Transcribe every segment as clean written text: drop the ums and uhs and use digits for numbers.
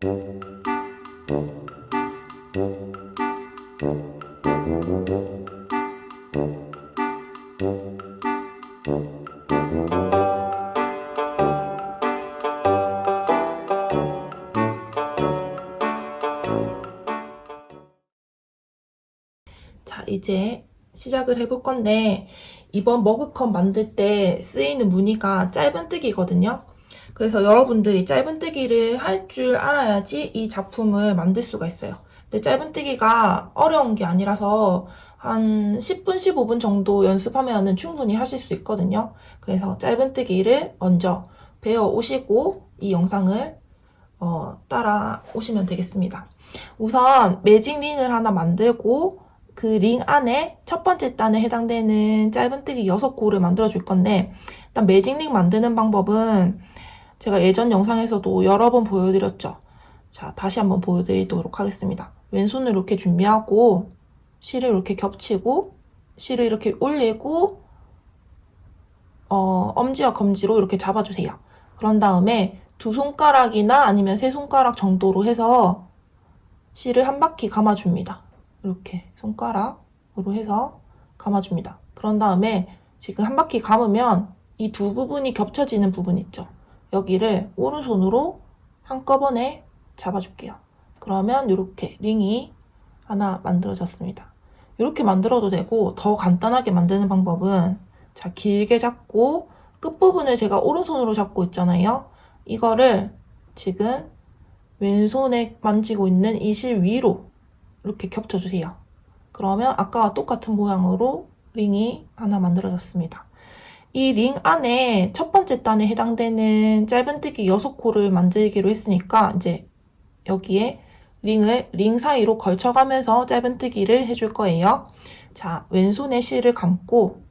자, 이제 시작을 해볼 건데, 이번 머그컵 만들 때 쓰이는 무늬가 짧은뜨기거든요. 그래서 여러분들이 짧은뜨기를 할 줄 알아야지 이 작품을 만들 수가 있어요. 근데 짧은뜨기가 어려운 게 아니라서 한 10분, 15분 정도 연습하면 충분히 하실 수 있거든요. 그래서 짧은뜨기를 먼저 배워 오시고 이 영상을 따라 오시면 되겠습니다. 우선 매직 링을 하나 만들고 그 링 안에 첫 번째 단에 해당되는 짧은뜨기 6코를 만들어 줄 건데, 일단 매직 링 만드는 방법은 제가 예전 영상에서도 여러 번 보여드렸죠. 자, 다시 한번 보여드리도록 하겠습니다. 왼손을 이렇게 준비하고 실을 이렇게 겹치고 실을 이렇게 올리고 엄지와 검지로 이렇게 잡아주세요. 그런 다음에 두 손가락이나 아니면 세 손가락 정도로 해서 실을 한 바퀴 감아줍니다. 이렇게 손가락으로 해서 감아줍니다. 그런 다음에 지금 한 바퀴 감으면 이 두 부분이 겹쳐지는 부분 있죠. 여기를 오른손으로 한꺼번에 잡아줄게요. 그러면 이렇게 링이 하나 만들어졌습니다. 이렇게 만들어도 되고, 더 간단하게 만드는 방법은 자, 길게 잡고 끝부분을 제가 오른손으로 잡고 있잖아요. 이거를 지금 왼손에 만지고 있는 이 실 위로 이렇게 겹쳐주세요. 그러면 아까와 똑같은 모양으로 링이 하나 만들어졌습니다. 이 링 안에 첫 번째 단에 해당되는 짧은뜨기 6코를 만들기로 했으니까 이제 여기에 링을 링 사이로 걸쳐가면서 짧은뜨기를 해줄 거예요. 자, 왼손에 실을 감고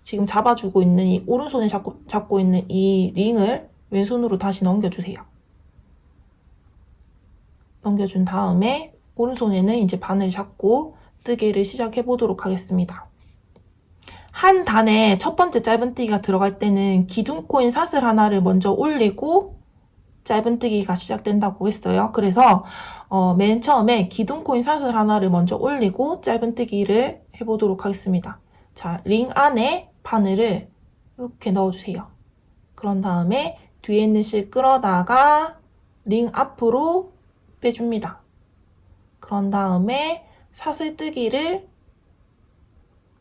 지금 잡아주고 있는 이 오른손에 잡고 있는 이 링을 왼손으로 다시 넘겨주세요. 넘겨준 다음에 오른손에는 이제 바늘 잡고 뜨개를 시작해 보도록 하겠습니다. 한 단에 첫 번째 짧은뜨기가 들어갈 때는 기둥코인 사슬 하나를 먼저 올리고 짧은뜨기가 시작된다고 했어요. 그래서 맨 처음에 기둥코인 사슬 하나를 먼저 올리고 짧은뜨기를 해보도록 하겠습니다. 자, 링 안에 바늘을 이렇게 넣어주세요. 그런 다음에 뒤에 있는 실 끌어다가 링 앞으로 빼줍니다. 그런 다음에 사슬뜨기를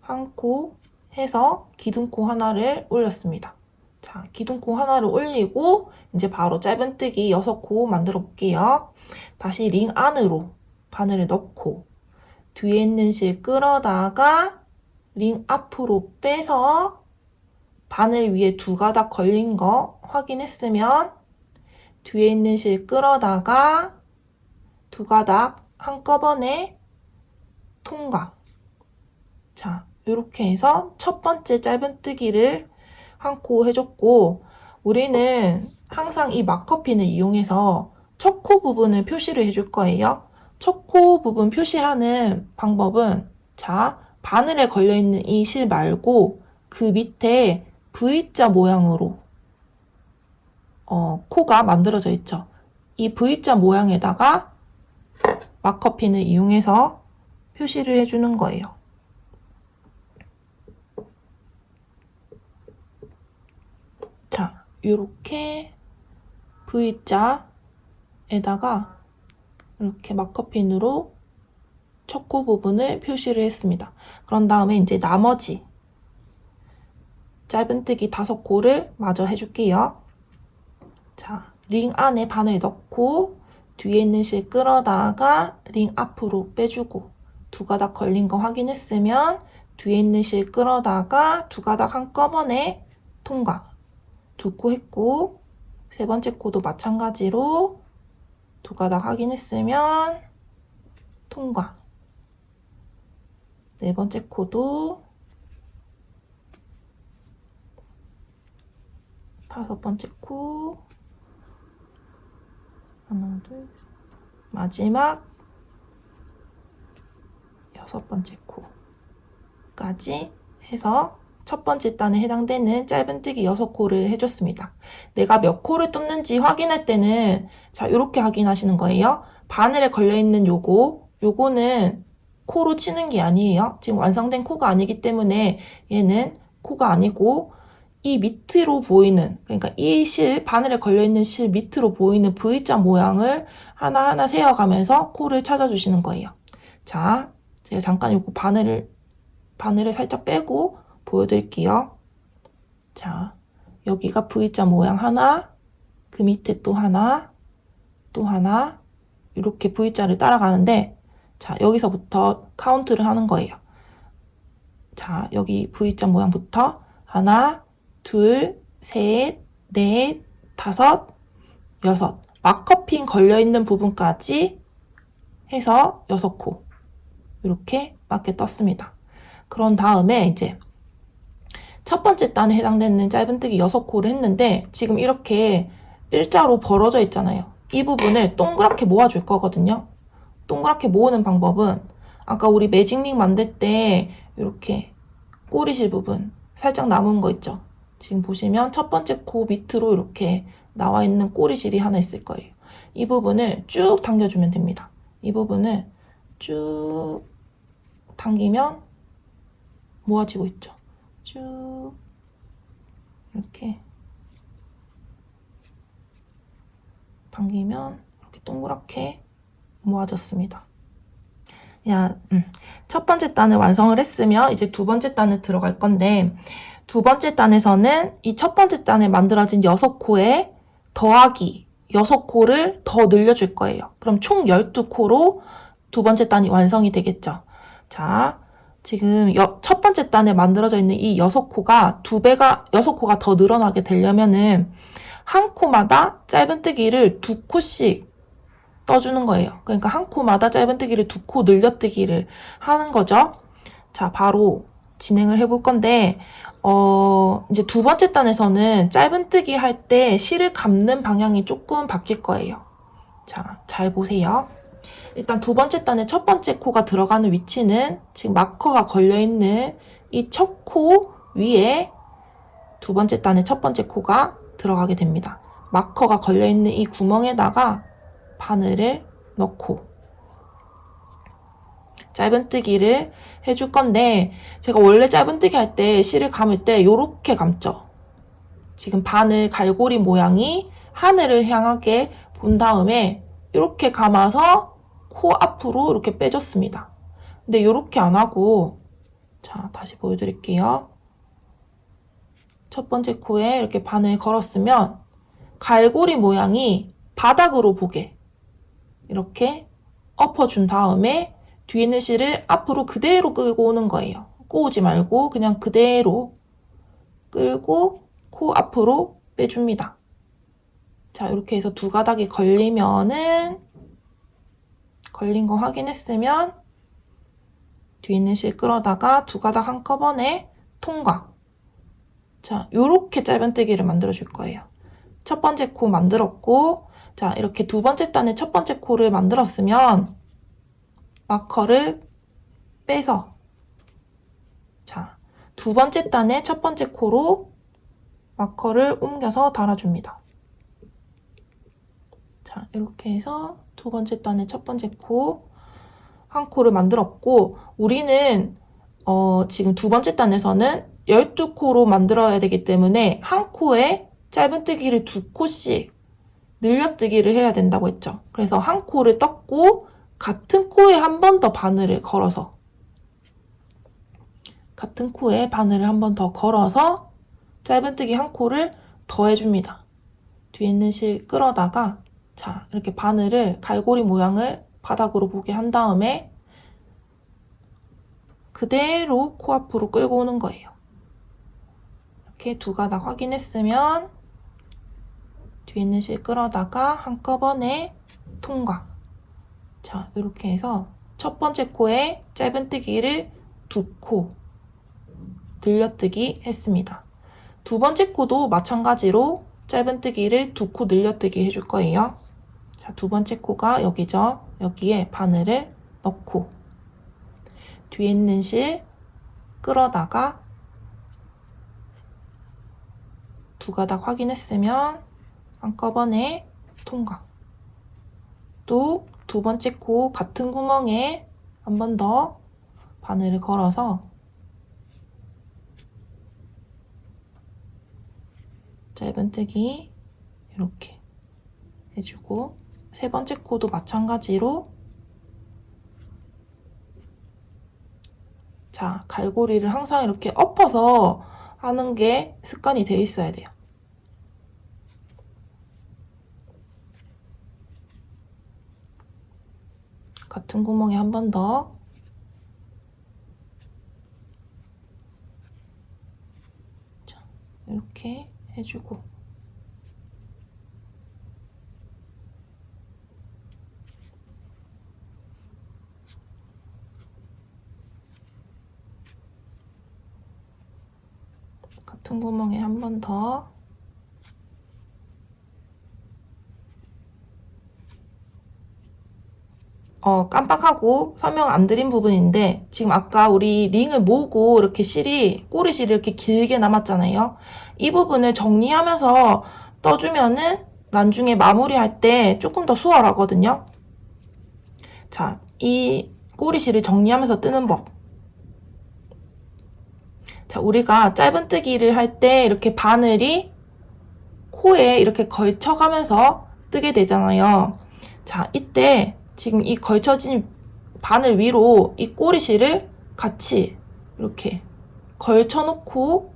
한 코 해서 기둥코 하나를 올렸습니다. 자, 기둥코 하나를 올리고 이제 바로 짧은뜨기 6코 만들어 볼게요. 다시 링 안으로 바늘을 넣고 뒤에 있는 실 끌어다가 링 앞으로 빼서 바늘 위에 두 가닥 걸린 거 확인했으면 뒤에 있는 실 끌어다가 두 가닥 한꺼번에 통과. 자, 이렇게 해서 첫 번째 짧은뜨기를 한 코 해줬고, 우리는 항상 이 마커핀을 이용해서 첫 코 부분을 표시를 해줄 거예요. 첫 코 부분 표시하는 방법은 자, 바늘에 걸려있는 이 실 말고 그 밑에 V자 모양으로 코가 만들어져 있죠. 이 V자 모양에다가 마커핀을 이용해서 표시를 해주는 거예요. 자, 이렇게 V자에다가 이렇게 마커핀으로 첫 코 부분을 표시를 했습니다. 그런 다음에 이제 나머지 짧은뜨기 5코를 마저 해줄게요. 자, 링 안에 바늘 넣고 뒤에 있는 실 끌어다가 링 앞으로 빼주고 두 가닥 걸린 거 확인했으면 뒤에 있는 실 끌어다가 두 가닥 한꺼번에 통과. 두 코 했고 세 번째 코도 마찬가지로 두 가닥 확인했으면 통과. 네 번째 코도 다섯 번째 코 하나 둘 마지막 여섯 번째 코까지 해서 첫 번째 단에 해당되는 짧은뜨기 6코를 해줬습니다. 내가 몇 코를 떴는지 확인할 때는 자 이렇게 확인하시는 거예요. 바늘에 걸려있는 요거는 코로 치는 게 아니에요. 지금 완성된 코가 아니기 때문에 얘는 코가 아니고 이 밑으로 보이는, 그러니까 이 바늘에 걸려있는 실 밑으로 보이는 V자 모양을 하나하나 세어가면서 코를 찾아주시는 거예요. 자, 제가 잠깐 요거 바늘을 살짝 빼고 보여드릴게요. 자, 여기가 V자 모양 하나, 그 밑에 또 하나, 이렇게 V자를 따라가는데, 자, 여기서부터 카운트를 하는 거예요. 자, 여기 V자 모양부터 하나, 둘, 셋, 넷, 다섯, 여섯. 마커핀 걸려있는 부분까지 해서 6코. 이렇게 맞게 떴습니다. 그런 다음에 이제 첫 번째 단에 해당되는 짧은뜨기 6코를 했는데 지금 이렇게 일자로 벌어져 있잖아요. 이 부분을 동그랗게 모아줄 거거든요. 동그랗게 모으는 방법은 아까 우리 매직링 만들 때 이렇게 꼬리실 부분 살짝 남은 거 있죠. 지금 보시면 첫 번째 코 밑으로 이렇게 나와 있는 꼬리실이 하나 있을 거예요. 이 부분을 쭉 당겨주면 됩니다. 이 부분을 쭉 당기면 모아지고 있죠. 쭉 이렇게 당기면 이렇게 동그랗게 모아졌습니다. 첫 번째 단을 완성을 했으면 이제 두 번째 단을 들어갈 건데 두 번째 단에서는 이 첫 번째 단에 만들어진 6코에 더하기 6코를 더 늘려줄 거예요. 그럼 총 12코로 두 번째 단이 완성이 되겠죠. 자, 지금 첫 번째 단에 만들어져 있는 이 6코가 6코가 더 늘어나게 되려면은 한 코마다 짧은뜨기를 2코씩 떠주는 거예요. 그러니까 한 코마다 짧은뜨기를 2코 늘려뜨기를 하는 거죠. 자, 바로 진행을 해볼 건데 이제 두 번째 단에서는 짧은뜨기 할 때 실을 감는 방향이 조금 바뀔 거예요. 자, 잘 보세요. 일단 두 번째 단에 첫 번째 코가 들어가는 위치는 지금 마커가 걸려있는 이 첫 코 위에 두 번째 단의 첫 번째 코가 들어가게 됩니다. 마커가 걸려있는 이 구멍에다가 바늘을 넣고 짧은뜨기를 해줄 건데 제가 원래 짧은뜨기 할 때 실을 감을 때 이렇게 감죠. 지금 바늘 갈고리 모양이 하늘을 향하게 본 다음에 이렇게 감아서 코 앞으로 이렇게 빼줬습니다. 근데 이렇게 안 하고 자 다시 보여드릴게요. 첫 번째 코에 이렇게 바늘 걸었으면 갈고리 모양이 바닥으로 보게 이렇게 엎어준 다음에 뒤에 있는 실을 앞으로 그대로 끌고 오는 거예요. 꼬우지 말고 그냥 그대로 끌고 코 앞으로 빼줍니다. 자, 이렇게 해서 두 가닥이 걸리면은 걸린 거 확인했으면 뒤에 있는 실 끌어다가 두 가닥 한꺼번에 통과. 자, 요렇게 짧은뜨기를 만들어 줄 거예요. 첫 번째 코 만들었고 자, 이렇게 두 번째 단에 첫 번째 코를 만들었으면 마커를 빼서 자, 두 번째 단에 첫 번째 코로 마커를 옮겨서 달아줍니다. 자, 이렇게 해서 두 번째 단에 첫 번째 코 한 코를 만들었고 우리는 지금 두 번째 단에서는 12코로 만들어야 되기 때문에 한 코에 짧은뜨기를 2코씩 늘려뜨기를 해야 된다고 했죠. 그래서 한 코를 떴고 같은 코에 한 번 더 바늘을 걸어서 같은 코에 바늘을 한 번 더 걸어서 짧은뜨기 한 코를 더 해줍니다. 뒤에 있는 실 끌어다가 자 이렇게 바늘을 갈고리 모양을 바닥으로 보게 한 다음에 그대로 코 앞으로 끌고 오는 거예요. 이렇게 두 가닥 확인했으면 뒤에 있는 실 끌어다가 한꺼번에 통과. 자, 이렇게 해서 첫 번째 코에 짧은뜨기를 2코 늘려뜨기 했습니다. 두 번째 코도 마찬가지로 짧은뜨기를 2코 늘려뜨기 해줄 거예요. 자, 두 번째 코가 여기죠. 여기에 바늘을 넣고 뒤에 있는 실 끌어다가 두 가닥 확인했으면 한꺼번에 통과. 또 두 번째 코 같은 구멍에 한 번 더 바늘을 걸어서 짧은뜨기 이렇게 해주고, 세 번째 코도 마찬가지로, 자, 갈고리를 항상 이렇게 엎어서 하는 게 습관이 되어 있어야 돼요. 같은 구멍에 한 번 더. 자, 이렇게 해주고, 같은 구멍에 한 번 더. 깜빡하고 설명 안 드린 부분인데, 지금 아까 우리 링을 모으고 이렇게 꼬리실이 이렇게 길게 남았잖아요. 이 부분을 정리하면서 떠주면은 나중에 마무리할 때 조금 더 수월하거든요. 자, 이 꼬리실을 정리하면서 뜨는 법. 자, 우리가 짧은뜨기를 할 때 이렇게 바늘이 코에 이렇게 걸쳐가면서 뜨게 되잖아요. 자, 이때 지금 이 걸쳐진 바늘 위로 이 꼬리실을 같이 이렇게 걸쳐놓고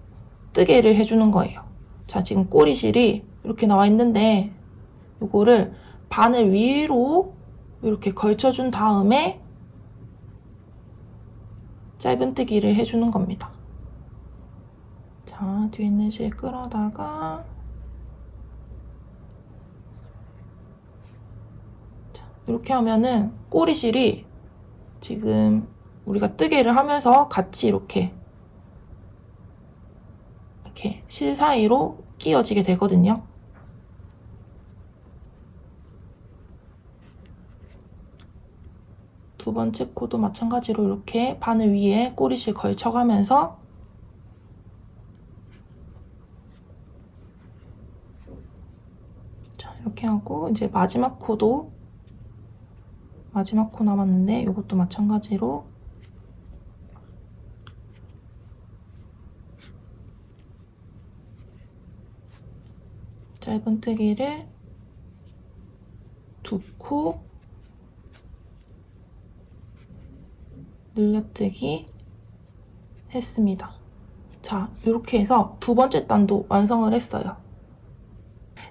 뜨개를 해주는 거예요. 자, 지금 꼬리실이 이렇게 나와 있는데 이거를 바늘 위로 이렇게 걸쳐준 다음에 짧은뜨기를 해주는 겁니다. 자, 뒤에 있는 실 끌어다가, 이렇게 하면은 꼬리실이 지금 우리가 뜨개를 하면서 같이 이렇게 실 사이로 끼워지게 되거든요. 두 번째 코도 마찬가지로 이렇게 바늘 위에 꼬리실 걸쳐가면서 자, 이렇게 하고, 이제 마지막 코 남았는데 이것도 마찬가지로 짧은뜨기를 두 코 늘려뜨기 했습니다. 자, 이렇게 해서 두 번째 단도 완성을 했어요.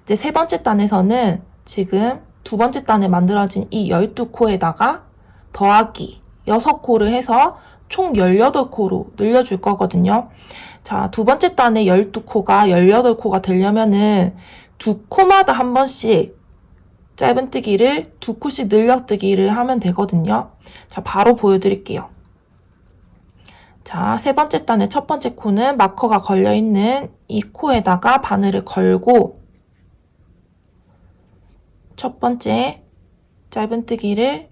이제 세 번째 단에서는 지금 두 번째 단에 만들어진 이 12코에다가 더하기 6코를 해서 총 18코로 늘려줄 거거든요. 자, 두 번째 단에 12코가 18코가 되려면은 두 코마다 한 번씩 짧은뜨기를 두 코씩 늘려뜨기를 하면 되거든요. 자, 바로 보여드릴게요. 자, 세 번째 단의 첫 번째 코는 마커가 걸려있는 이 코에다가 바늘을 걸고 첫 번째 짧은뜨기를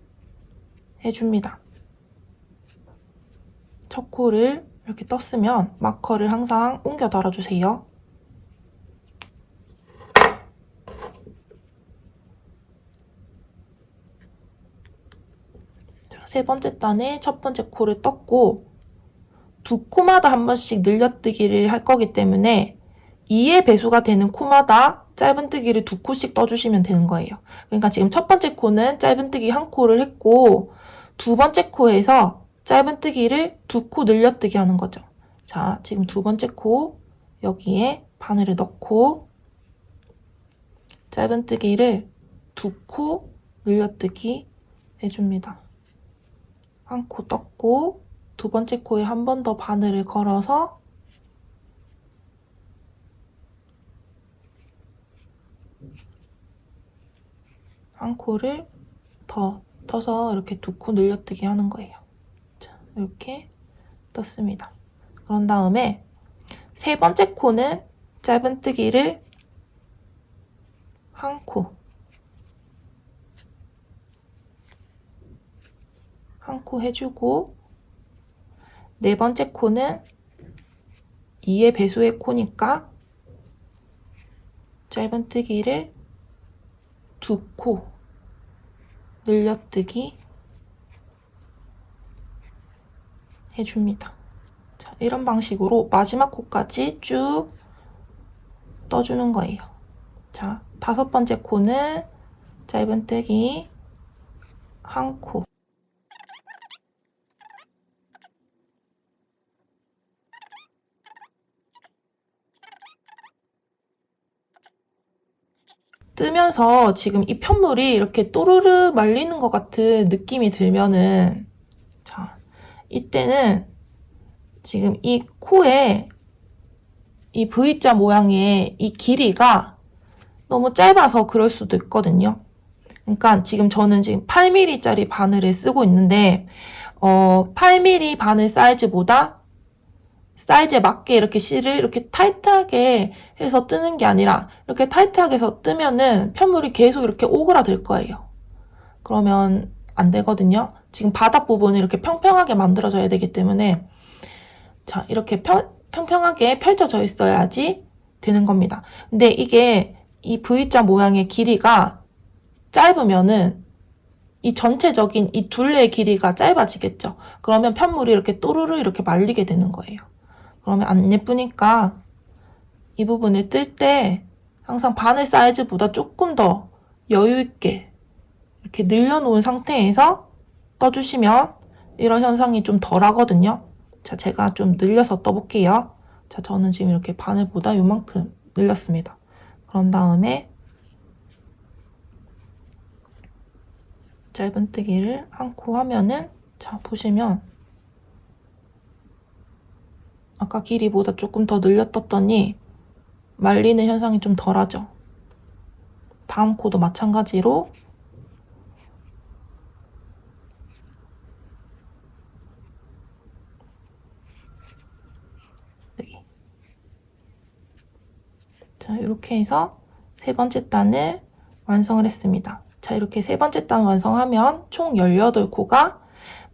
해줍니다. 첫 코를 이렇게 떴으면 마커를 항상 옮겨 달아주세요. 자, 세 번째 단에 첫 번째 코를 떴고 두 코마다 한 번씩 늘려뜨기를 할 거기 때문에 2의 배수가 되는 코마다 짧은뜨기를 두 코씩 떠주시면 되는 거예요. 그러니까 지금 첫 번째 코는 짧은뜨기 한 코를 했고 두 번째 코에서 짧은뜨기를 두 코 늘려뜨기 하는 거죠. 자, 지금 두 번째 코 여기에 바늘을 넣고 짧은뜨기를 두 코 늘려뜨기 해줍니다. 한 코 떴고 두 번째 코에 한 번 더 바늘을 걸어서 한 코를 더 떠서 이렇게 두 코 늘려뜨기 하는 거예요. 자, 이렇게 떴습니다. 그런 다음에 세 번째 코는 짧은뜨기를 한 코 해주고 네 번째 코는 2의 배수의 코니까 짧은뜨기를 2코 늘려뜨기 해줍니다. 자, 이런 방식으로 마지막 코까지 쭉 떠주는 거예요. 자, 5번째 코는 짧은뜨기 1코, 뜨면서 지금 이 편물이 이렇게 또르르 말리는 것 같은 느낌이 들면은, 자, 이때는 지금 이 코에 이 V자 모양의 이 길이가 너무 짧아서 그럴 수도 있거든요. 그러니까 지금 저는 지금 8mm짜리 바늘을 쓰고 있는데 8mm 바늘 사이즈보다 사이즈에 맞게 이렇게 실을 이렇게 타이트하게 해서 뜨는 게 아니라 이렇게 타이트하게 해서 뜨면은 편물이 계속 이렇게 오그라들 거예요. 그러면 안 되거든요. 지금 바닥 부분이 이렇게 평평하게 만들어져야 되기 때문에 자, 이렇게 평평하게 펼쳐져 있어야지 되는 겁니다. 근데 이게 이 V자 모양의 길이가 짧으면은 이 전체적인 이 둘레의 길이가 짧아지겠죠. 그러면 편물이 이렇게 또르르 이렇게 말리게 되는 거예요. 그러면 안 예쁘니까 이 부분을 뜰 때 항상 바늘 사이즈보다 조금 더 여유 있게 이렇게 늘려놓은 상태에서 떠주시면 이런 현상이 좀 덜 하거든요. 자, 제가 좀 늘려서 떠볼게요. 자, 저는 지금 이렇게 바늘보다 요만큼 늘렸습니다. 그런 다음에 짧은뜨기를 1코 하면은, 자, 보시면 아까 길이보다 조금 더 늘려 떴더니 말리는 현상이 좀 덜하죠. 다음 코도 마찬가지로 자, 이렇게 해서 세 번째 단을 완성을 했습니다. 자, 이렇게 세 번째 단 완성하면 총 18코가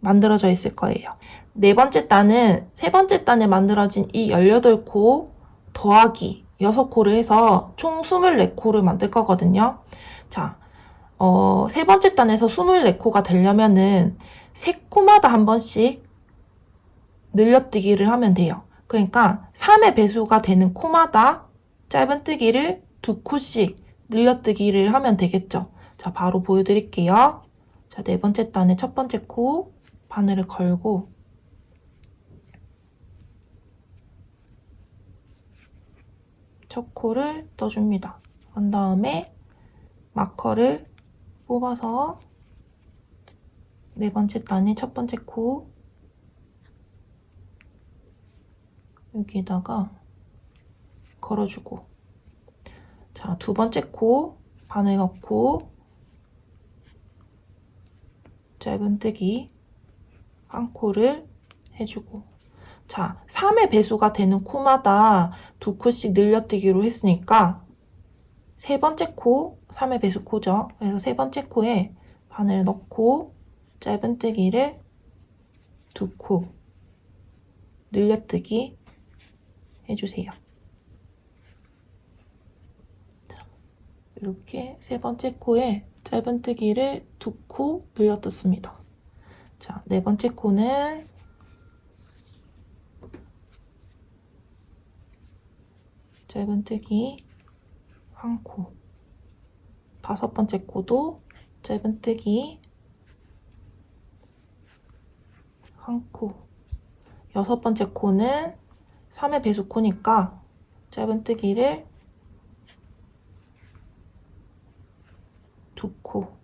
만들어져 있을 거예요. 네 번째 단은 세 번째 단에 만들어진 이 18코 더하기 6코를 해서 총 24코를 만들 거거든요. 자, 세 번째 단에서 24코가 되려면은 세 코마다 한 번씩 늘려뜨기를 하면 돼요. 그러니까 3의 배수가 되는 코마다 짧은뜨기를 2코씩 늘려뜨기를 하면 되겠죠. 자, 바로 보여드릴게요. 자, 네 번째 단의 첫 번째 코 바늘을 걸고 첫 코를 떠줍니다. 그런 다음에 마커를 뽑아서 네 번째 단의 첫 번째 코 여기에다가 걸어주고, 자, 두 번째 코 바늘 넣고 짧은뜨기 1코를 해주고, 자, 3의 배수가 되는 코마다 2코씩 늘려뜨기로 했으니까 세 번째 코 3의 배수 코죠. 그래서 세 번째 코에 바늘 넣고 짧은뜨기를 2코 늘려뜨기 해주세요. 자, 이렇게 세 번째 코에 짧은뜨기를 2코 늘려떴습니다. 자, 네 번째 코는 짧은뜨기 1코, 다섯 번째 코도 짧은뜨기 1코, 여섯 번째 코는 3의 배수 코니까 짧은뜨기를 2코,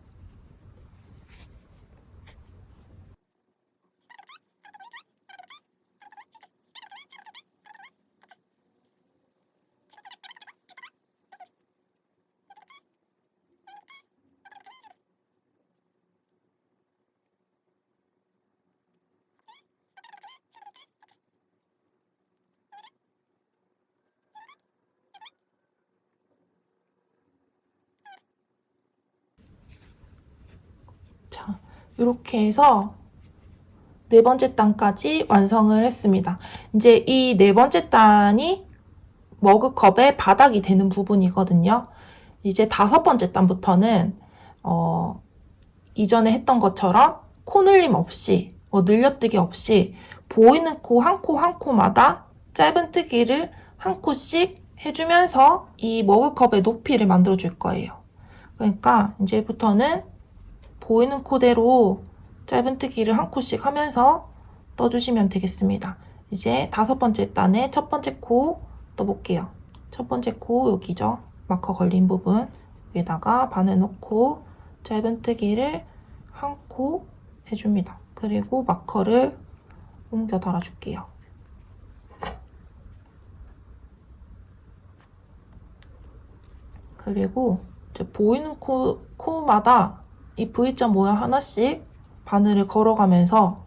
자, 이렇게 해서 네 번째 단까지 완성을 했습니다. 이제 이 네 번째 단이 머그컵의 바닥이 되는 부분이거든요. 이제 5번째 단부터는 이전에 했던 것처럼 코늘림 없이 늘려뜨기 없이 보이는 코 한 코 한 코마다 짧은뜨기를 한 코씩 해주면서 이 머그컵의 높이를 만들어 줄 거예요. 그러니까 이제부터는 보이는 코대로 짧은뜨기를 한 코씩 하면서 떠주시면 되겠습니다. 이제 5번째 단의 첫 번째 코 떠볼게요. 첫 번째 코 여기죠. 마커 걸린 부분 위에다가 바늘 놓고 짧은뜨기를 한 코 해줍니다. 그리고 마커를 옮겨 달아줄게요. 그리고 이제 보이는 코마다 이 V자 모양 하나씩 바늘을 걸어가면서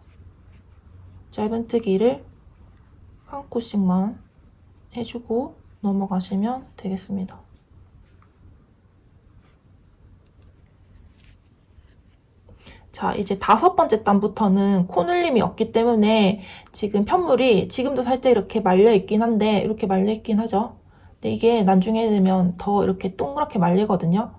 짧은뜨기를 한 코씩만 해주고 넘어가시면 되겠습니다. 자, 이제 5번째 단부터는 코늘림이 없기 때문에 지금 편물이 지금도 살짝 이렇게 말려있긴 한데 이렇게 말려있긴 하죠. 근데 이게 나중에 되면 더 이렇게 동그랗게 말리거든요.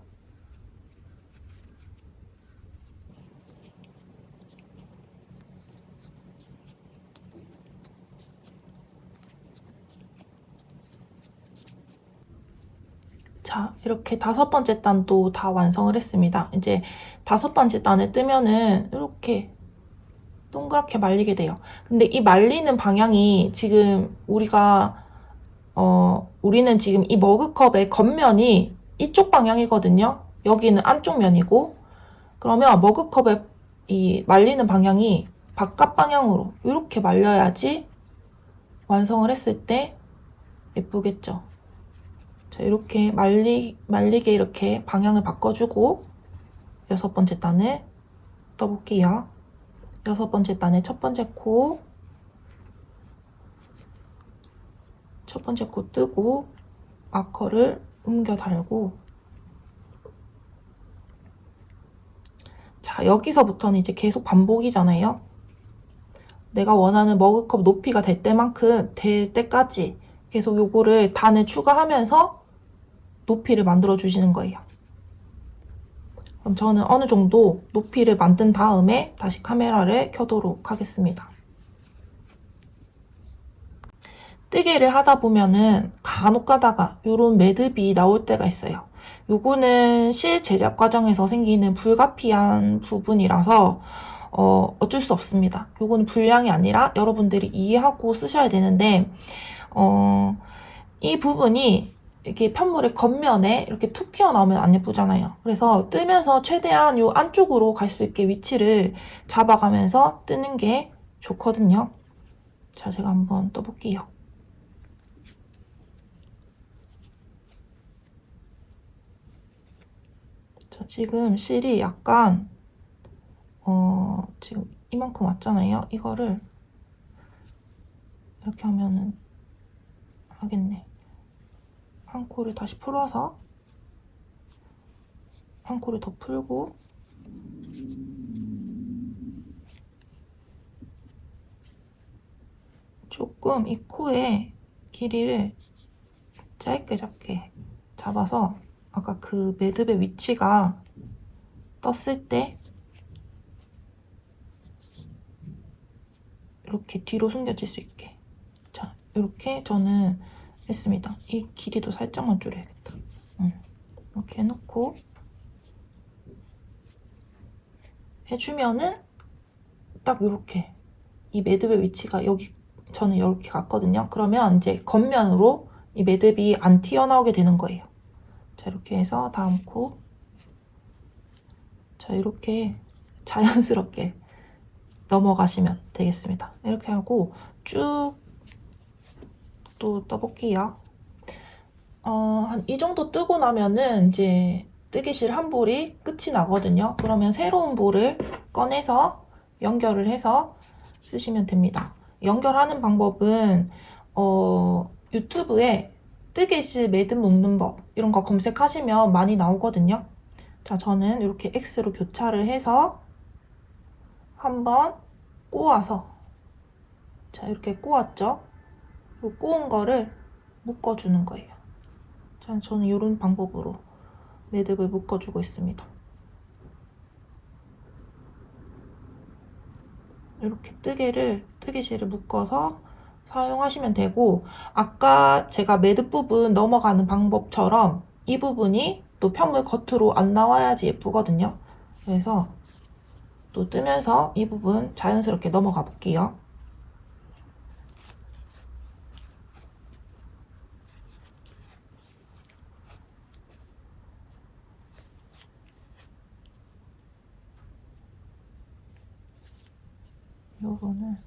자, 이렇게 5번째 단도 다 완성을 했습니다. 이제 5번째 단을 뜨면은 이렇게 동그랗게 말리게 돼요. 근데 이 말리는 방향이 지금 우리는 지금 이 머그컵의 겉면이 이쪽 방향이거든요. 여기는 안쪽 면이고, 그러면 머그컵의 이 말리는 방향이 바깥 방향으로 이렇게 말려야지 완성을 했을 때 예쁘겠죠. 자, 이렇게 말리게 이렇게 방향을 바꿔주고 6번째 단을 떠볼게요. 6번째 단의 첫 번째 코 뜨고 마커를 옮겨 달고, 자, 여기서부터는 이제 계속 반복이잖아요. 내가 원하는 머그컵 높이가 될 때까지 계속 요거를 단을 추가하면서 높이를 만들어 주시는 거예요. 그럼 저는 어느 정도 높이를 만든 다음에 다시 카메라를 켜도록 하겠습니다. 뜨개를 하다 보면은 간혹 가다가 이런 매듭이 나올 때가 있어요. 요거는 실 제작 과정에서 생기는 불가피한 부분이라서 어쩔 수 없습니다. 요거는 불량이 아니라 여러분들이 이해하고 쓰셔야 되는데 이 부분이 이렇게 편물의 겉면에 이렇게 툭 튀어나오면 안 예쁘잖아요. 그래서 뜨면서 최대한 요 안쪽으로 갈 수 있게 위치를 잡아가면서 뜨는 게 좋거든요. 자, 제가 한번 떠볼게요. 자, 지금 실이 약간 지금 이만큼 왔잖아요. 이거를 이렇게 하면은 하겠네. 한 코를 다시 풀어서 한 코를 더 풀고 조금 이 코의 길이를 짧게 잡아서 아까 그 매듭의 위치가 떴을 때 이렇게 뒤로 숨겨질 수 있게, 자, 이렇게 저는 했습니다. 이 길이도 살짝만 줄여야겠다. 이렇게 해놓고 해주면은 딱 이렇게 이 매듭의 위치가 여기, 저는 이렇게 갔거든요. 그러면 이제 겉면으로 이 매듭이 안 튀어나오게 되는 거예요. 자, 이렇게 해서 다음 코, 자, 이렇게 자연스럽게 넘어가시면 되겠습니다. 이렇게 하고 쭉 또 떠볼게요. 한 이 정도 뜨고 나면은 이제 뜨개실 한 볼이 끝이 나거든요. 그러면 새로운 볼을 꺼내서 연결을 해서 쓰시면 됩니다. 연결하는 방법은 유튜브에 뜨개실 매듭 묶는 법 이런 거 검색하시면 많이 나오거든요. 자, 저는 이렇게 X로 교차를 해서 한번 꼬아서, 자, 이렇게 꼬았죠. 꼬은 거를 묶어주는 거예요. 자, 저는 이런 방법으로 매듭을 묶어주고 있습니다. 이렇게 뜨개실을 묶어서 사용하시면 되고, 아까 제가 매듭 부분 넘어가는 방법처럼 이 부분이 또 편물 겉으로 안 나와야지 예쁘거든요. 그래서 또 뜨면서 이 부분 자연스럽게 넘어가 볼게요. 요거는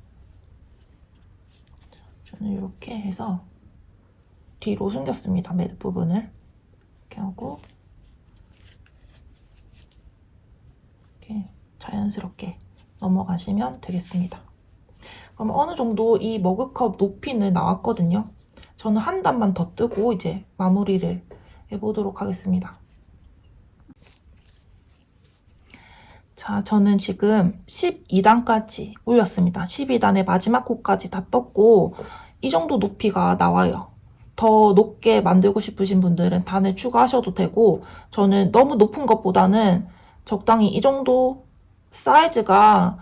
저는 이렇게 해서 뒤로 숨겼습니다. 매듭 부분을 이렇게 하고 이렇게 자연스럽게 넘어가시면 되겠습니다. 그럼 어느 정도 이 머그컵 높이는 나왔거든요. 저는 한 단만 더 뜨고 이제 마무리를 해보도록 하겠습니다. 자, 저는 지금 12단까지 올렸습니다. 12단의 마지막 코까지 다 떴고 이 정도 높이가 나와요. 더 높게 만들고 싶으신 분들은 단을 추가하셔도 되고, 저는 너무 높은 것보다는 적당히 이 정도 사이즈가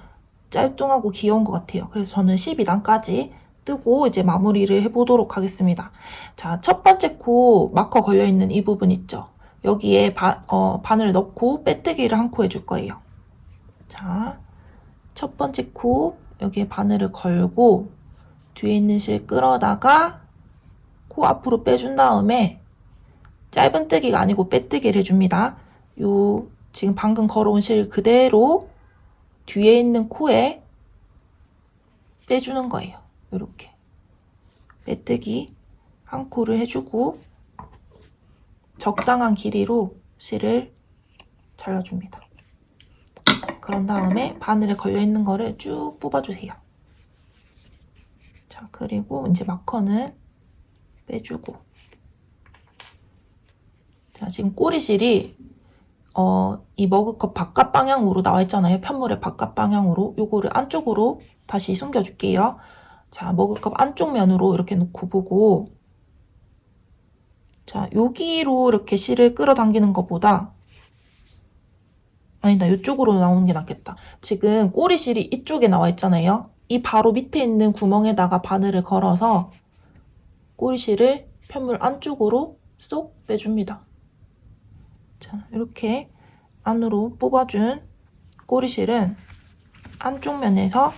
짤뚱하고 귀여운 것 같아요. 그래서 저는 12단까지 뜨고 이제 마무리를 해보도록 하겠습니다. 자, 첫 번째 코 마커 걸려있는 이 부분 있죠? 여기에 바늘 넣고 빼뜨기를 한 코 해줄 거예요. 자, 첫 번째 코 여기에 바늘을 걸고 뒤에 있는 실 끌어다가 코 앞으로 빼준 다음에 짧은뜨기가 아니고 빼뜨기를 해줍니다. 요 지금 방금 걸어온 실 그대로 뒤에 있는 코에 빼주는 거예요. 이렇게 빼뜨기 한 코를 해주고 적당한 길이로 실을 잘라줍니다. 그런 다음에 바늘에 걸려있는 거를 쭉 뽑아주세요. 자, 그리고 이제 마커는 빼주고. 자, 지금 꼬리실이 이 머그컵 바깥 방향으로 나와 있잖아요. 편물의 바깥 방향으로. 요거를 안쪽으로 다시 숨겨줄게요. 자, 머그컵 안쪽 면으로 이렇게 놓고 보고, 자, 여기로 이렇게 실을 끌어당기는 것보다, 아니다, 이쪽으로 나오는 게 낫겠다. 지금 꼬리실이 이쪽에 나와 있잖아요. 이 바로 밑에 있는 구멍에다가 바늘을 걸어서 꼬리실을 편물 안쪽으로 쏙 빼줍니다. 자, 이렇게 안으로 뽑아준 꼬리실은 안쪽 면에서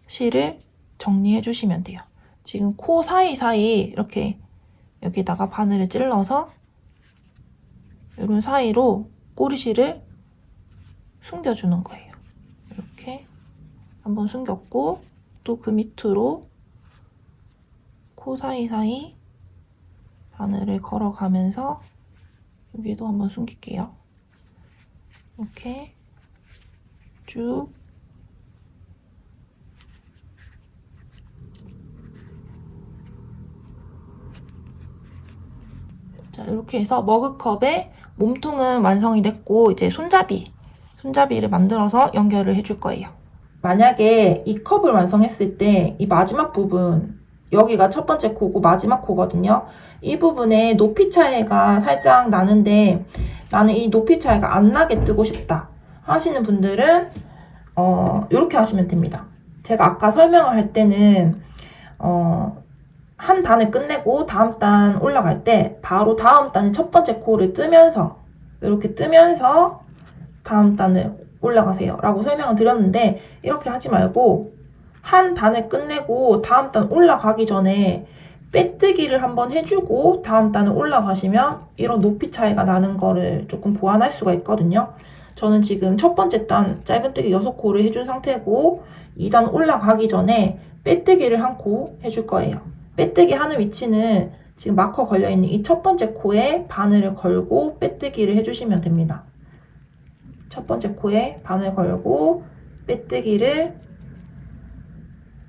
실을 정리해 주시면 돼요. 지금 코 사이사이 이렇게 여기다가 바늘을 찔러서 이런 사이로 꼬리실을 숨겨주는 거예요. 이렇게 한번 숨겼고, 또 그 밑으로 코 사이사이 바늘을 걸어가면서 여기도 한번 숨길게요. 이렇게 쭉 자, 이렇게 해서 머그컵의 몸통은 완성이 됐고, 이제 손잡이를 만들어서 연결을 해줄 거예요. 만약에 이 컵을 완성했을 때 이 마지막 부분, 여기가 첫 번째 코고 마지막 코거든요. 이 부분에 높이 차이가 살짝 나는데 나는 이 높이 차이가 안 나게 뜨고 싶다 하시는 분들은 이렇게 하시면 됩니다. 제가 아까 설명을 할 때는 한 단을 끝내고 다음 단 올라갈 때 바로 다음 단의 첫 번째 코를 뜨면서 이렇게 뜨면서 다음 단을 올라가세요 라고 설명을 드렸는데, 이렇게 하지 말고 한 단을 끝내고 다음 단 올라가기 전에 빼뜨기를 한번 해주고 다음 단을 올라가시면 이런 높이 차이가 나는 거를 조금 보완할 수가 있거든요. 저는 지금 첫 번째 단 짧은뜨기 6코를 해준 상태고 2단 올라가기 전에 빼뜨기를 한 코 해줄 거예요. 빼뜨기 하는 위치는 지금 마커 걸려있는 이 첫 번째 코에 바늘을 걸고 빼뜨기를 해주시면 됩니다. 첫 번째 코에 바늘 걸고 빼뜨기를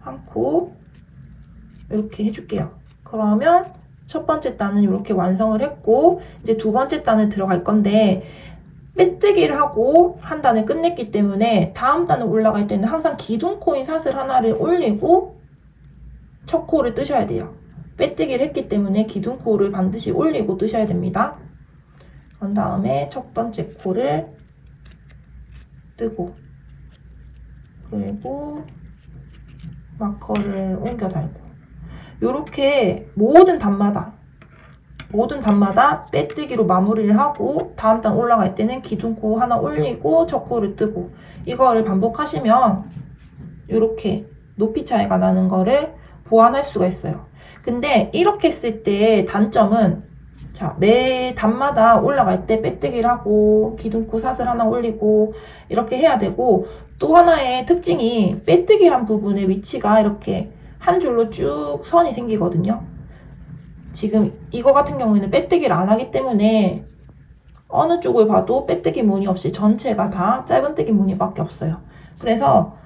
한 코 이렇게 해줄게요. 그러면 첫 번째 단은 이렇게 완성을 했고, 이제 두 번째 단을 들어갈 건데 빼뜨기를 하고 한 단을 끝냈기 때문에 다음 단을 올라갈 때는 항상 기둥 코인 사슬 하나를 올리고 첫 코를 뜨셔야 돼요. 빼뜨기를 했기 때문에 기둥코를 반드시 올리고 뜨셔야 됩니다. 그런 다음에 첫 번째 코를 뜨고, 그리고 마커를 옮겨 달고, 요렇게 모든 단마다 빼뜨기로 마무리를 하고 다음 단 올라갈 때는 기둥코 하나 올리고 첫 코를 뜨고, 이거를 반복하시면 요렇게 높이 차이가 나는 거를 보완할 수가 있어요. 근데 이렇게 했을 때 단점은, 자, 매 단마다 올라갈 때 빼뜨기를 하고 기둥코 사슬 하나 올리고 이렇게 해야 되고, 또 하나의 특징이 빼뜨기 한 부분의 위치가 이렇게 한 줄로 쭉 선이 생기거든요. 지금 이거 같은 경우에는 빼뜨기를 안 하기 때문에 어느 쪽을 봐도 빼뜨기 무늬 없이 전체가 다 짧은뜨기 무늬밖에 없어요. 그래서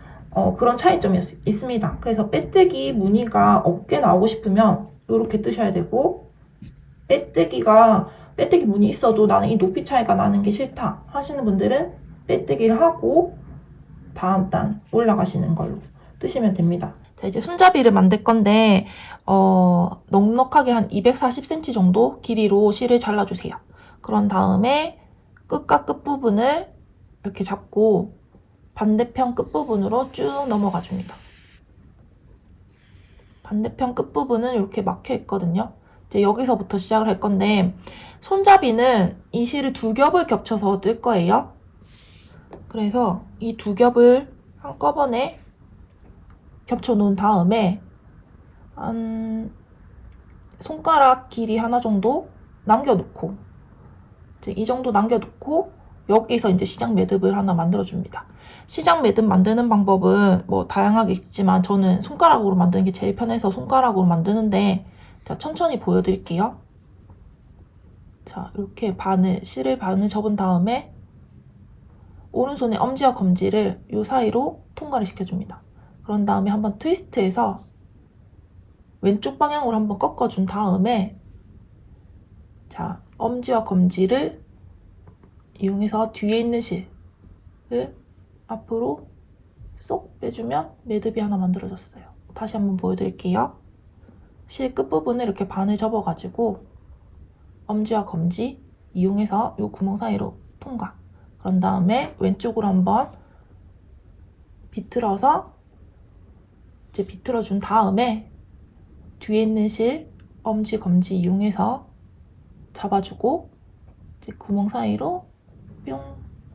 그런 차이점이 있습니다. 그래서 빼뜨기 무늬가 없게 나오고 싶으면 이렇게 뜨셔야 되고, 빼뜨기 무늬 있어도 나는 이 높이 차이가 나는 게 싫다 하시는 분들은 빼뜨기를 하고 다음 단 올라가시는 걸로 뜨시면 됩니다. 자, 이제 손잡이를 만들 건데 넉넉하게 한 240cm 정도 길이로 실을 잘라주세요. 그런 다음에 끝과 끝 부분을 이렇게 잡고 반대편 끝부분으로 쭉 넘어가 줍니다. 반대편 끝부분은 이렇게 막혀 있거든요. 이제 여기서부터 시작을 할 건데, 손잡이는 이 실을 두 겹을 겹쳐서 뜰 거예요. 그래서 이 두 겹을 한꺼번에 겹쳐 놓은 다음에 한 손가락 길이 하나 정도 남겨놓고, 이제 이 정도 남겨놓고 여기서 이제 시작 매듭을 하나 만들어줍니다. 시작 매듭 만드는 방법은 뭐 다양하게 있지만 저는 손가락으로 만드는 게 제일 편해서 손가락으로 만드는데, 자, 천천히 보여드릴게요. 자, 이렇게 실을 반을 접은 다음에 오른손의 엄지와 검지를 이 사이로 통과를 시켜줍니다. 그런 다음에 한번 트위스트해서 왼쪽 방향으로 한번 꺾어준 다음에, 자, 엄지와 검지를 이용해서 뒤에 있는 실을 앞으로 쏙 빼주면 매듭이 하나 만들어졌어요. 다시 한번 보여드릴게요. 실 끝부분을 이렇게 반을 접어가지고 엄지와 검지 이용해서 이 구멍 사이로 통과. 그런 다음에 왼쪽으로 한번 비틀어서 이제 비틀어준 다음에 뒤에 있는 실 엄지 검지 이용해서 잡아주고 이제 구멍 사이로 뿅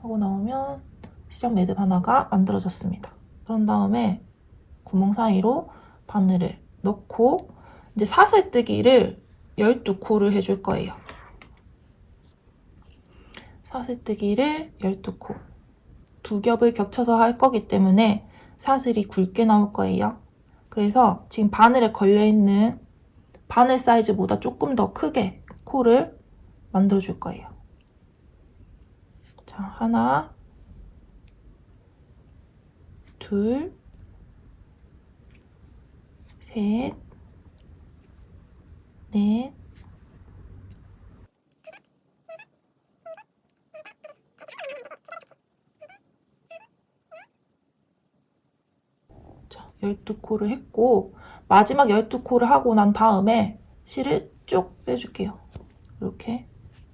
하고 나오면 시작 매듭 하나가 만들어졌습니다. 그런 다음에 구멍 사이로 바늘을 넣고 이제 사슬뜨기를 12코를 해줄 거예요. 사슬뜨기를 12코. 두 겹을 겹쳐서 할 거기 때문에 사슬이 굵게 나올 거예요. 그래서 지금 바늘에 걸려있는 바늘 사이즈보다 조금 더 크게 코를 만들어줄 거예요. 자, 하나, 둘, 셋, 넷, 자, 12코를 했고, 마지막 12코를 하고 난 다음에 실을 쭉 빼줄게요. 이렇게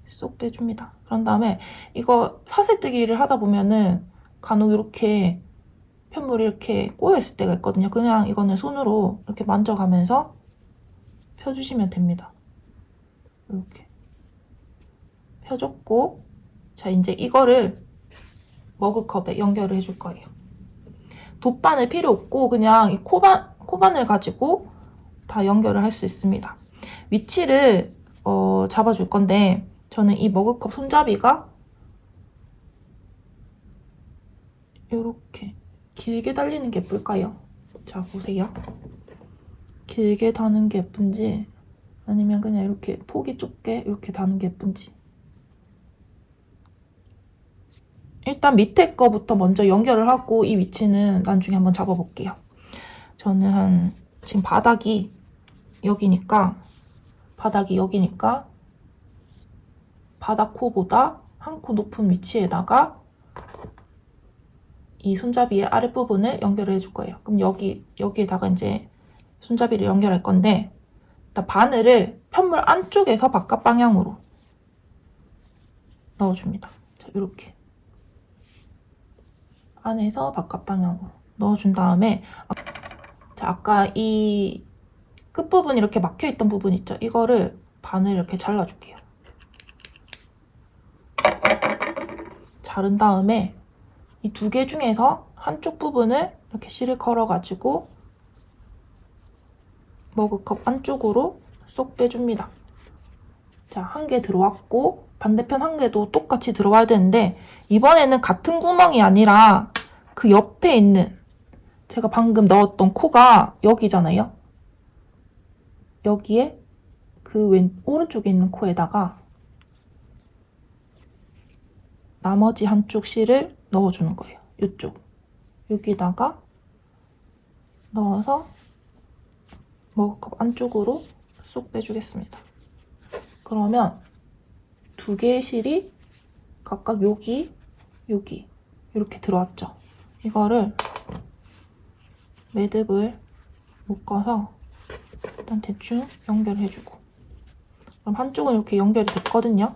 쏙 빼줍니다. 그런 다음에 이거 사슬뜨기를 하다 보면은 간혹 이렇게 편물이 이렇게 꼬여있을 때가 있거든요. 그냥 이거는 손으로 이렇게 만져가면서 펴주시면 됩니다. 이렇게 펴줬고, 자, 이제 이거를 머그컵에 연결을 해줄 거예요. 돗바늘 필요 없고 그냥 이 코바늘 가지고 다 연결을 할 수 있습니다. 위치를 잡아줄 건데, 저는 이 머그컵 손잡이가 이렇게 길게 달리는 게 예쁠까요? 자, 보세요. 길게 다는 게 예쁜지 아니면 그냥 이렇게 폭이 좁게 이렇게 다는 게 예쁜지. 일단 밑에 거부터 먼저 연결을 하고 이 위치는 나중에 한번 잡아볼게요. 저는 지금 바닥이 여기니까 바닥 코보다 한 코 높은 위치에다가 이 손잡이의 아랫부분을 연결을 해줄 거예요. 그럼 여기에다가 이제 손잡이를 연결할 건데, 바늘을 편물 안쪽에서 바깥 방향으로 넣어줍니다. 자, 이렇게 안에서 바깥 방향으로 넣어준 다음에 자, 아까 이 끝부분 이렇게 막혀있던 부분 있죠? 이거를 반을 이렇게 잘라줄게요. 자른 다음에 이 두 개 중에서 한쪽 부분을 이렇게 실을 걸어가지고 머그컵 안쪽으로 쏙 빼줍니다. 자, 한 개 들어왔고 반대편 한 개도 똑같이 들어와야 되는데 이번에는 같은 구멍이 아니라 그 옆에 있는 제가 방금 넣었던 코가 여기잖아요. 여기에 그 오른쪽에 있는 코에다가 나머지 한쪽 실을 넣어주는 거예요. 이쪽. 여기다가 넣어서 머그컵 안쪽으로 쏙 빼주겠습니다. 그러면 두 개의 실이 각각 여기, 여기 이렇게 들어왔죠. 이거를 매듭을 묶어서 일단 대충 연결해주고 그럼 한쪽은 이렇게 연결이 됐거든요.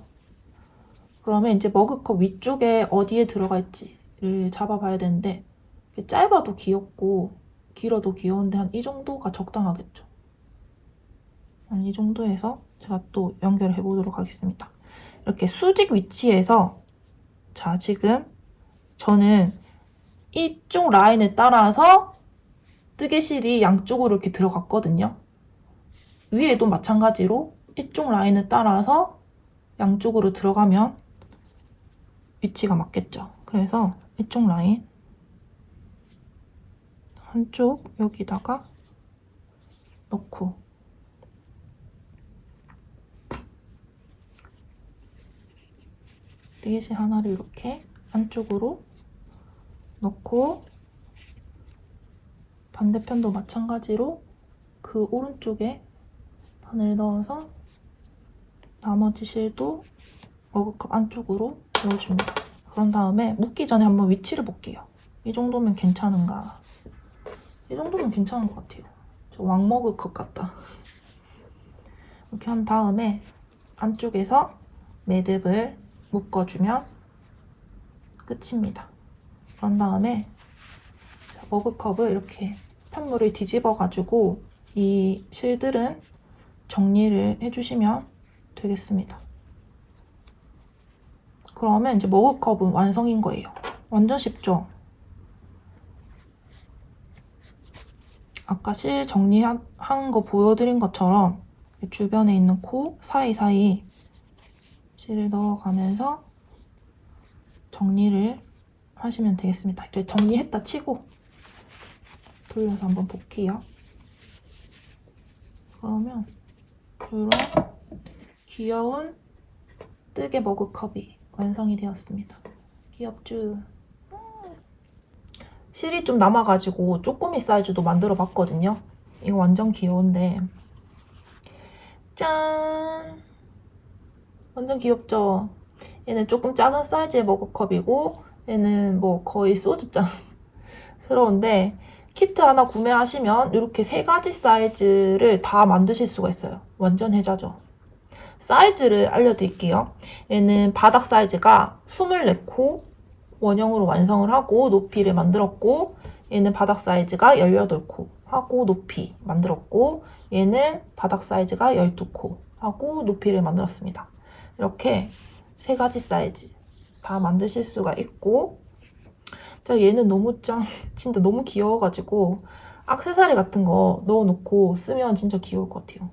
그러면 이제 머그컵 위쪽에 어디에 들어가 있지를 잡아봐야 되는데 짧아도 귀엽고 길어도 귀여운데 한 이 정도가 적당하겠죠. 한 이 정도에서 제가 또 연결을 해보도록 하겠습니다. 이렇게 수직 위치에서 자, 지금 저는 이쪽 라인에 따라서 뜨개실이 양쪽으로 이렇게 들어갔거든요. 위에도 마찬가지로 이쪽 라인에 따라서 양쪽으로 들어가면 위치가 맞겠죠. 그래서 이쪽 라인 한쪽 여기다가 넣고 뜨개실 하나를 이렇게 안쪽으로 넣고 반대편도 마찬가지로 그 오른쪽에 바늘 넣어서 나머지 실도 머그컵 안쪽으로 넣어줍니다. 그런 다음에 묶기 전에 한번 위치를 볼게요. 이 정도면 괜찮은가? 이 정도면 괜찮은 것 같아요. 저 왕머그컵 같다. 이렇게 한 다음에 안쪽에서 매듭을 묶어주면 끝입니다. 그런 다음에 머그컵을 이렇게 편물을 뒤집어가지고 이 실들은 정리를 해주시면 되겠습니다. 그러면 이제 머그컵은 완성인 거예요. 완전 쉽죠? 아까 실 정리하는 거 보여드린 것처럼 주변에 있는 코 사이사이 실을 넣어가면서 정리를 하시면 되겠습니다. 이렇게 정리했다 치고 돌려서 한번 볼게요. 그러면 이런 귀여운 뜨개 머그컵이 완성이 되었습니다. 귀엽죠? 실이 좀 남아가지고 쪼꼬미 사이즈도 만들어 봤거든요. 이거 완전 귀여운데 짠! 완전 귀엽죠? 얘는 조금 작은 사이즈의 머그컵이고 얘는 뭐 거의 소주잔스러운데 키트 하나 구매하시면 이렇게 3가지 사이즈를 다 만드실 수가 있어요. 완전 혜자죠. 사이즈를 알려드릴게요. 얘는 바닥 사이즈가 24코 원형으로 완성을 하고 높이를 만들었고 얘는 바닥 사이즈가 18코 하고 높이 만들었고 얘는 바닥 사이즈가 12코 하고 높이를 만들었습니다. 이렇게 3가지 사이즈 다 만드실 수가 있고 얘는 너무 진짜 너무 귀여워가지고 액세서리 같은 거 넣어놓고 쓰면 진짜 귀여울 것 같아요.